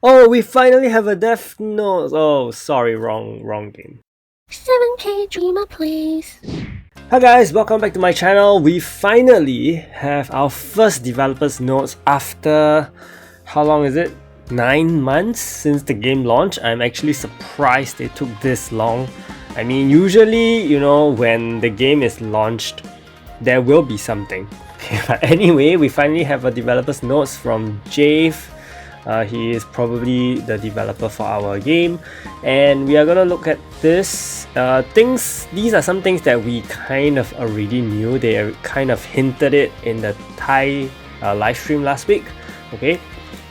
Oh, we finally have a Death Note. Oh, sorry, wrong game. 7K Dreamer, please. Hi guys, welcome back to my channel. We finally have our first developer's notes after, how long is it? 9 months since the game launched. I'm actually surprised it took this long. I mean, usually, when the game is launched, there will be something. But anyway, we finally have a developer's notes from Jave. He is probably the developer for our game, and we are gonna look at this these are some things that we kind of already knew. They kind of hinted it in the Thai live stream last week. Okay,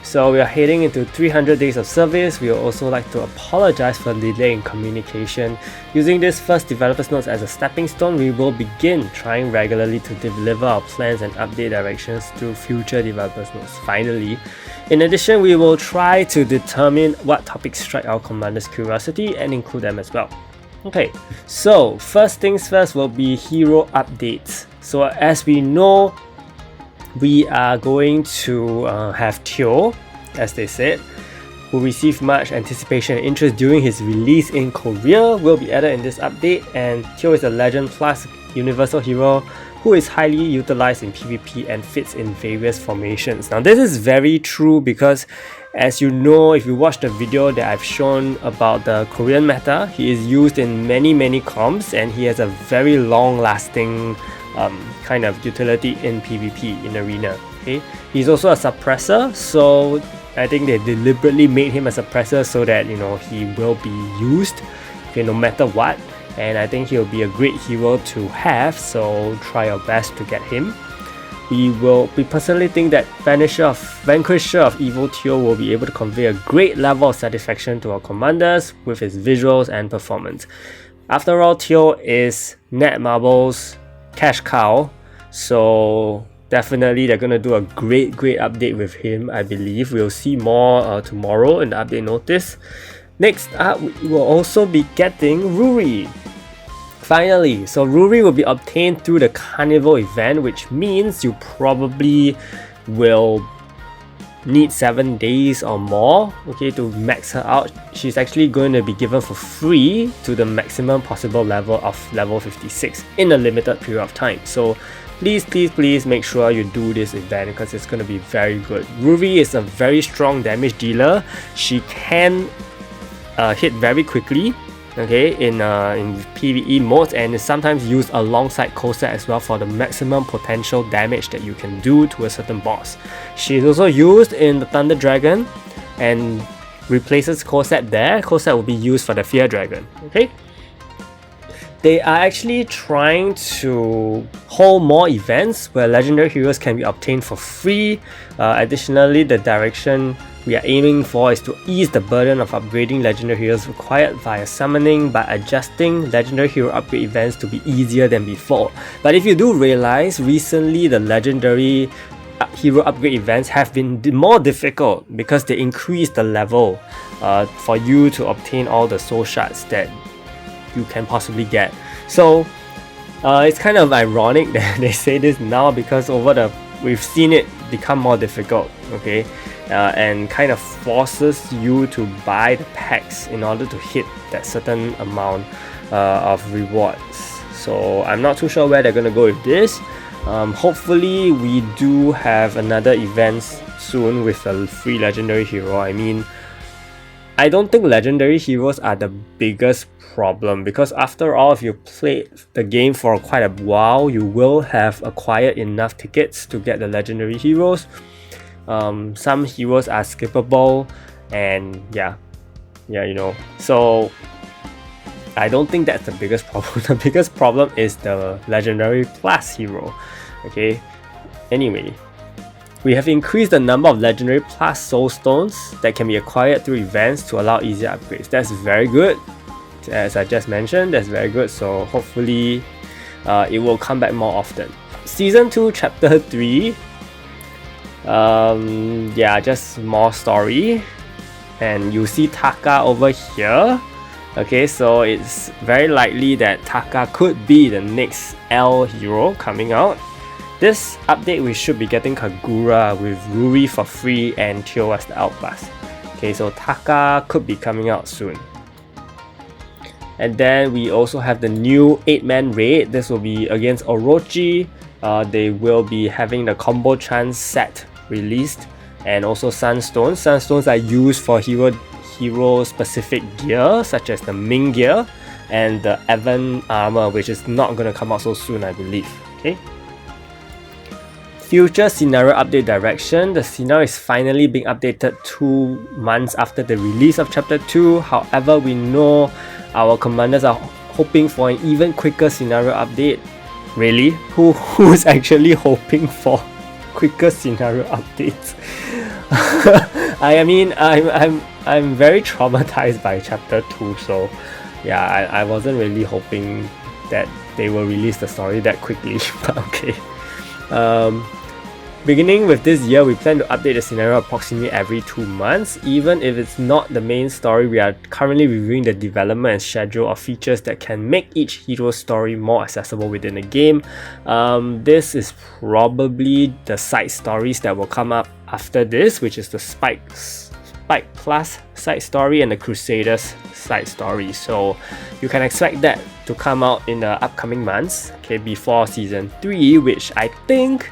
so we are heading into 300 days of service. We would also like to apologize for the delay in communication. Using this first developer's notes as a stepping stone, we will begin trying regularly to deliver our plans and update directions through future developer's notes. Finally, in addition, we will try to determine what topics strike our commander's curiosity and include them as well. Okay, so first things first will be hero updates. So as we know, we are going to have Teo, as they said, who received much anticipation and interest during his release in Korea, will be added in this update. And Teo is a Legend Plus universal hero who is highly utilized in PvP and fits in various formations. Now this is very true because, as you know, if you watch the video that I've shown about the Korean meta, he is used in many comps and he has a very long lasting kind of utility in PvP, in arena. Okay, he's also a suppressor, so I think they deliberately made him a suppressor so that he will be used, no matter what. And I think he'll be a great hero to have, so try your best to get him. We personally think that Vanquisher of Evil Teo will be able to convey a great level of satisfaction to our commanders with his visuals and performance. After all, Teo is Netmarble's cash cow, so definitely they're gonna do a great update with him. I believe we'll see more tomorrow in the update notice. Next up, we will also be getting Ruri. Finally, so Ruri will be obtained through the Carnival event, which means you probably will need 7 days or more, okay, to max her out. She's actually going to be given for free to the maximum possible level of level 56 in a limited period of time. So please make sure you do this event because it's going to be very good. Ruri is a very strong damage dealer. She can hit very quickly, okay, in PvE modes, and is sometimes used alongside Koset as well for the maximum potential damage that you can do to a certain boss. She is also used in the Thunder Dragon and replaces Koset there. Koset will be used for the Fear Dragon. Okay, they are actually trying to hold more events where legendary heroes can be obtained for free. Additionally, the direction we are aiming for is to ease the burden of upgrading legendary heroes required via summoning by adjusting legendary hero upgrade events to be easier than before. But if you do realize, recently the legendary hero upgrade events have been more difficult because they increase the level for you to obtain all the soul shards that you can possibly get. So it's kind of ironic that they say this now because we've seen it become more difficult, okay, and kind of forces you to buy the packs in order to hit that certain amount of rewards. So I'm not too sure where they're gonna go with this. Hopefully we do have another event soon with a free legendary hero. I mean, I don't think legendary heroes are the biggest problem because after all, if you played the game for quite a while, you will have acquired enough tickets to get the legendary heroes. Some heroes are skippable, and yeah, so I don't think that's the biggest problem. The biggest problem is the legendary plus hero. Okay, anyway, we have increased the number of legendary plus soul stones that can be acquired through events to allow easier upgrades. That's very good. As I just mentioned, that's very good. So hopefully it will come back more often. Season 2 chapter 3, just more story, and you see Taka over here. Okay, so it's very likely that Taka could be the next L hero coming out. This update we should be getting Kagura with Ruri for free and Teo as the outclass. Okay, so Taka could be coming out soon. And then we also have the new 8-man raid. This will be against Orochi. They will be having the combo chance set released, and also Sunstones. Sunstones are used for hero specific gear, such as the Ming gear and the Evan armor, which is not going to come out so soon, I believe. Okay. Future scenario update direction. The scenario is finally being updated 2 months after the release of chapter 2. However, we know our commanders are hoping for an even quicker scenario update. Really? Who's actually hoping for quicker scenario updates? I mean, I'm very traumatized by chapter 2, so yeah, I wasn't really hoping that they will release the story that quickly, but okay. Beginning with this year, we plan to update the scenario approximately every 2 months. Even if it's not the main story, we are currently reviewing the development and schedule of features that can make each hero's story more accessible within the game. This is probably the side stories that will come up after this, which is the Spike Plus side story and the Crusaders side story. So you can expect that to come out in the upcoming months, okay, before season 3, which I think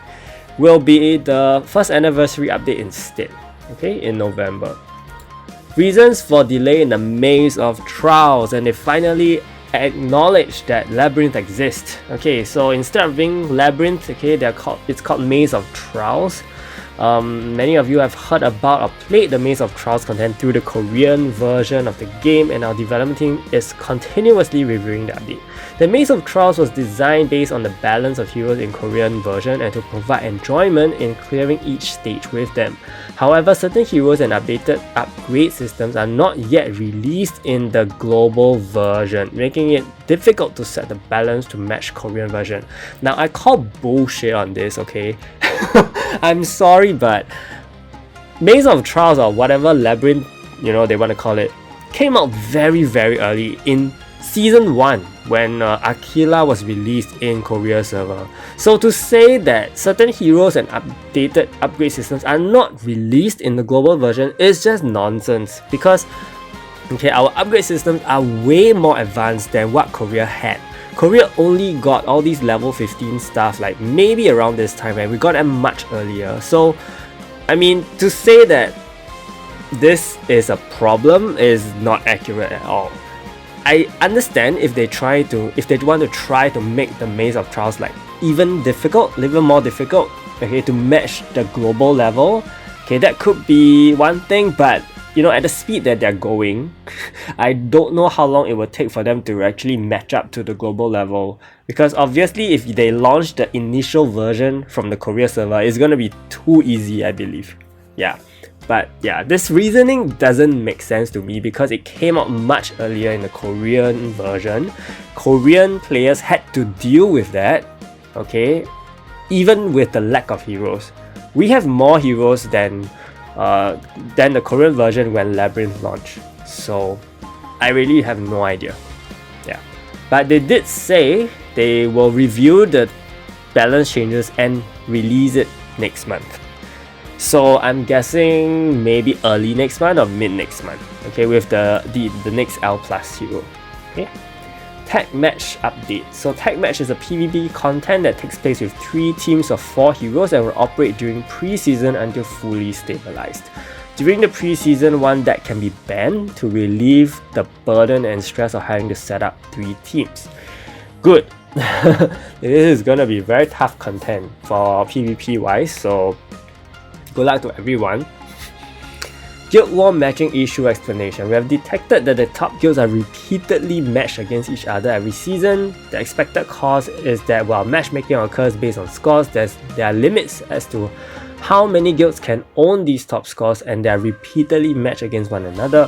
will be the first anniversary update instead, okay, in November. Reasons for delay in the Maze of Trials, and they finally acknowledged that Labyrinth exists. Okay, so instead of being Labyrinth, okay, it's called Maze of Trials. Many of you have heard about or played the Maze of Trials content through the Korean version of the game, and our development team is continuously reviewing the update. The Maze of Trials was designed based on the balance of heroes in Korean version and to provide enjoyment in clearing each stage with them. However, certain heroes and updated upgrade systems are not yet released in the global version, making it difficult to set the balance to match Korean version. Now, I call bullshit on this, okay? I'm sorry, but Maze of Trials, or whatever Labyrinth, they want to call it, came out very, very early in Season 1 when Aquila was released in Korea server. So to say that certain heroes and updated upgrade systems are not released in the global version is just nonsense, because okay, our upgrade systems are way more advanced than what Korea had. Korea only got all these level 15 stuff like maybe around this time, and we got them much earlier. So I mean, to say that this is a problem is not accurate at all. I understand if they want to try to make the Maze of Trials like even more difficult, okay, to match the global level. Okay, that could be one thing, but at the speed that they're going, I don't know how long it will take for them to actually match up to the global level. Because obviously, if they launch the initial version from the Korea server, it's gonna be too easy, I believe. Yeah. But yeah, this reasoning doesn't make sense to me because it came out much earlier in the Korean version. Korean players had to deal with that, okay, even with the lack of heroes. We have more heroes than the Korean version when Labyrinth launched. So I really have no idea. Yeah. But they did say they will review the balance changes and release it next month. So I'm guessing maybe early next month or mid next month, okay, with the next L Plus hero. Okay. Tag Match update. So Tag Match is a PvP content that takes place with 3 teams of 4 heroes and will operate during pre-season until fully stabilized. During the pre-season, one deck can be banned to relieve the burden and stress of having to set up 3 teams. Good. This is gonna be very tough content for PvP wise, so good luck to everyone. Guild War matching issue explanation. We have detected that the top guilds are repeatedly matched against each other every season. The expected cause is that while matchmaking occurs based on scores, there are limits as to how many guilds can own these top scores, and they are repeatedly matched against one another.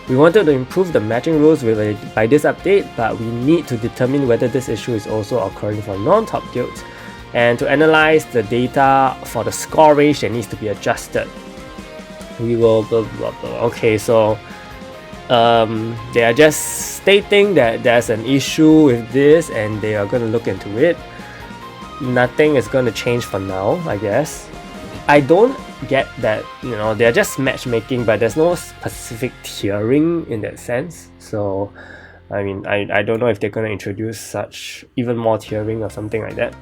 We wanted to improve the matching rules by this update, but we need to determine whether this issue is also occurring for non-top guilds, and to analyze the data for the score range that needs to be adjusted. We will blah blah blah. Okay, so they are just stating that there's an issue with this and they are going to look into it. Nothing is going to change for now, I guess. I don't get that, they're just matchmaking, but there's no specific tiering in that sense. So I mean, I don't know if they're going to introduce such even more tiering or something like that.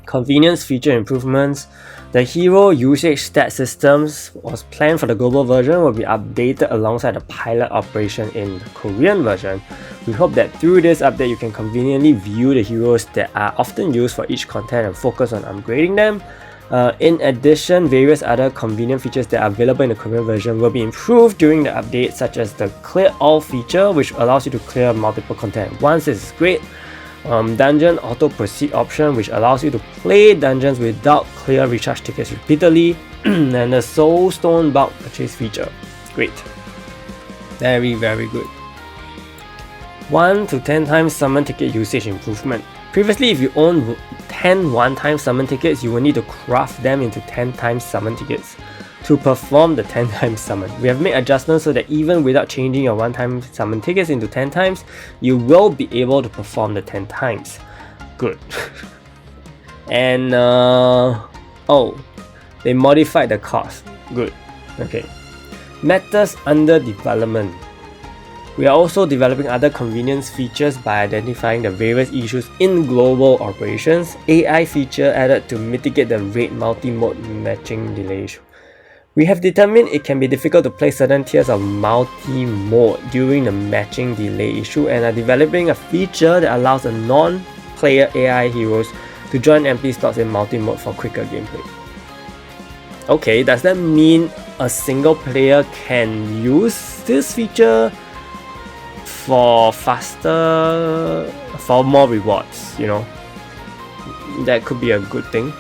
Convenience feature improvements. The hero usage stat systems was planned for the global version will be updated alongside the pilot operation in the Korean version. We hope that through this update you can conveniently view the heroes that are often used for each content and focus on upgrading them. In addition, various other convenient features that are available in the Korean version will be improved during the update, such as the clear all feature, which allows you to clear multiple content at once. This is great. Dungeon auto proceed option, which allows you to play dungeons without clear recharge tickets repeatedly, and the soul stone bulk purchase feature. Great. Very, very good. 1 to 10 times summon ticket usage improvement. Previously, if you own 10 one-time summon tickets, you will need to craft them into 10 times summon tickets to perform the 10 times summon. We have made adjustments so that even without changing your one-time summon tickets into 10 times, you will be able to perform the 10 times. Good. And they modified the cost. Good. Okay. Matters under development. We are also developing other convenience features by identifying the various issues in global operations. AI feature added to mitigate the raid multi-mode matching delay issue. We have determined it can be difficult to play certain tiers of multi-mode during the matching delay issue and are developing a feature that allows the non-player AI heroes to join empty slots in multi-mode for quicker gameplay. Okay, does that mean a single player can use this feature for more rewards, That could be a good thing.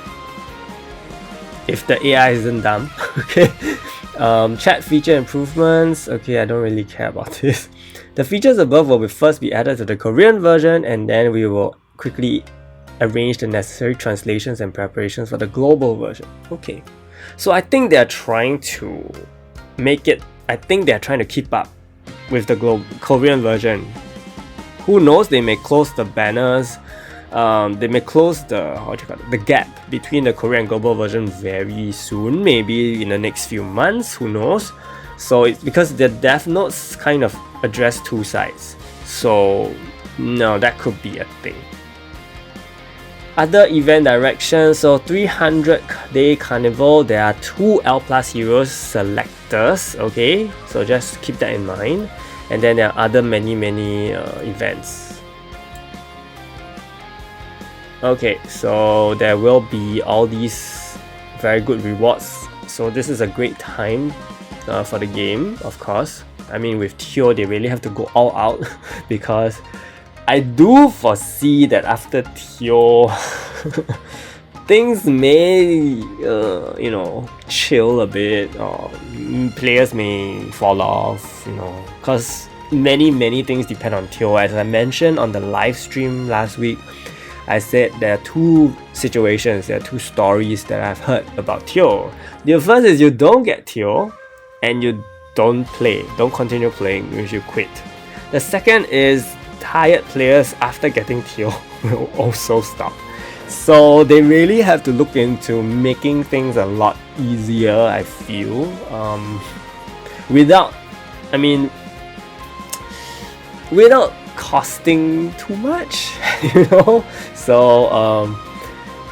If the AI isn't dumb. Okay. Chat feature improvements. Okay, I don't really care about this. The features above will first be added to the Korean version, and then we will quickly arrange the necessary translations and preparations for the global version. Okay. So I think they're trying to keep up with the Korean version. Who knows, they may close the banners. They may close the gap between the Korean and global version very soon, maybe in the next few months, who knows. So it's because the death notes kind of address two sides. So no, that could be a thing. Other event directions. So 300-day carnival, there are 2 L+ heroes selectors. Okay, so just keep that in mind. And then there are other many events. Okay, so there will be all these very good rewards. So this is a great time for the game, of course. I mean, with Tio, they really have to go all out because I do foresee that after Tio, things may, chill a bit, or players may fall off, because many things depend on Tio. As I mentioned on the live stream last week, I said there are 2 situations, there are 2 stories that I've heard about Tio. The first is you don't get Tio and you don't continue playing, you should quit. The second is tired players after getting Tio will also stop. So they really have to look into making things a lot easier, I feel. Without costing too much, So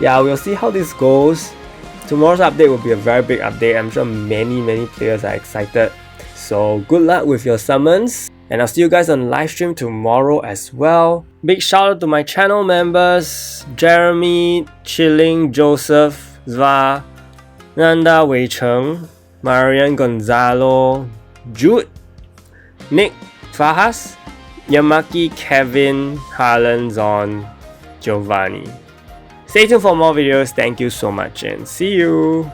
we'll see how this goes. Tomorrow's update will be a very big update. I'm sure many players are excited. So good luck with your summons, and I'll see you guys on live stream tomorrow as well. Big shout out to my channel members: Jeremy, Chilling, Joseph, Zva, Nanda Wei Cheng, Marian Gonzalo, Jude, Nick, Fahas, Yamaki, Kevin, Harlan, Zon, Giovanni. Stay tuned for more videos. Thank you so much and see you!